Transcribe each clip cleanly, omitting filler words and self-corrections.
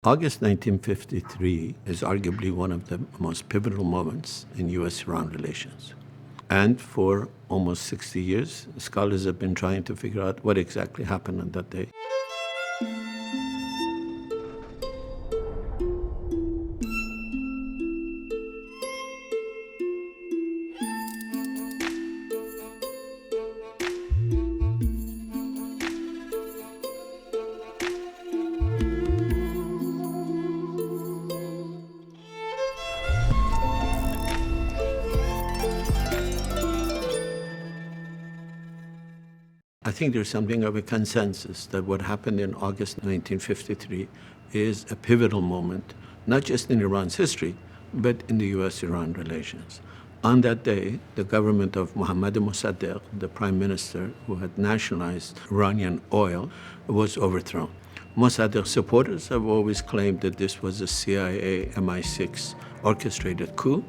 August 1953 is arguably one of the most pivotal moments in U.S.-Iran relations. And for almost 60 years, scholars have been trying to figure out what exactly happened on that day. I think there's something of a consensus that what happened in August 1953 is a pivotal moment, not just in Iran's history, but in the U.S.-Iran relations. On that day, the government of Mohammad Mossadegh, the prime minister who had nationalized Iranian oil, was overthrown. Mossadegh's supporters have always claimed that this was a CIA MI6 orchestrated coup.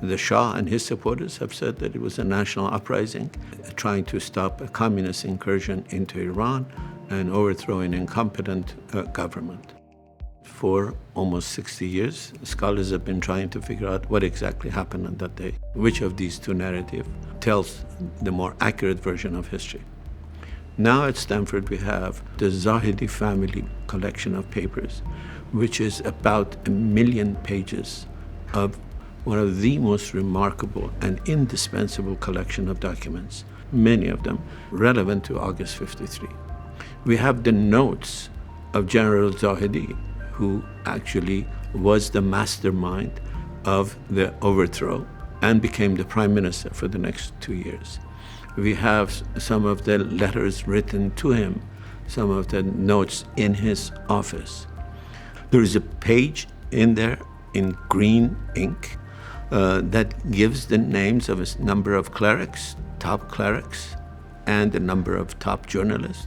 The Shah and his supporters have said that it was a national uprising trying to stop a communist incursion into Iran and overthrow an incompetent government. For almost 60 years, scholars have been trying to figure out what exactly happened on that day. Which of these two narratives tells the more accurate version of history? Now at Stanford, we have the Zahedi family collection of papers, which is about 1 million pages of one of the most remarkable and indispensable collection of documents, many of them relevant to August 53. We have the notes of General Zahedi, who actually was the mastermind of the overthrow and became the prime minister for the next 2 years. We have some of the letters written to him, some of the notes in his office. There is a page in there in green ink that gives the names of a number of clerics, top clerics, and a number of top journalists,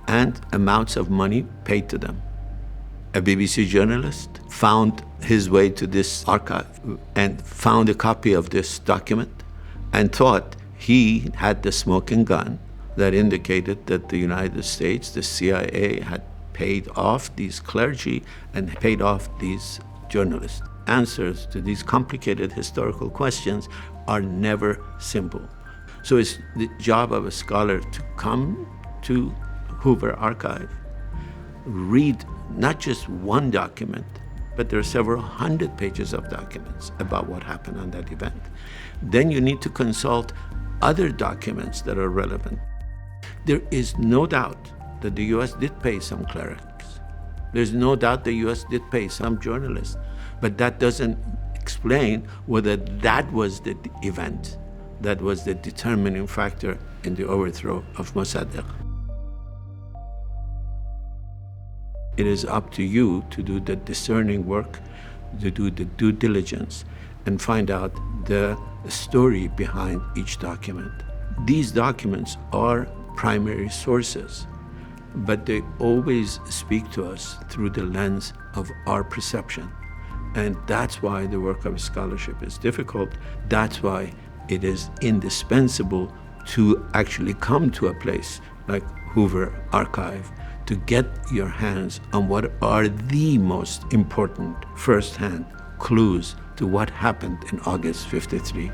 and amounts of money paid to them. A BBC journalist found his way to this archive and found a copy of this document and thought he had the smoking gun that indicated that the United States, the CIA, had paid off these clergy and paid off these journalists. Answers to these complicated historical questions are never simple. So it's the job of a scholar to come to Hoover Archive, read not just one document, but there are several hundred pages of documents about what happened on that event. Then you need to consult other documents that are relevant. There is no doubt that the U.S. did pay some clerics. There's no doubt the U.S. did pay some journalists. But that doesn't explain whether that was the event that was the determining factor in the overthrow of Mossadegh. It is up to you to do the discerning work, to do the due diligence, and find out the story behind each document. These documents are primary sources, but they always speak to us through the lens of our perception. And that's why the work of scholarship is difficult. That's why it is indispensable to actually come to a place like Hoover Archive to get your hands on what are the most important first-hand clues to what happened in August 53.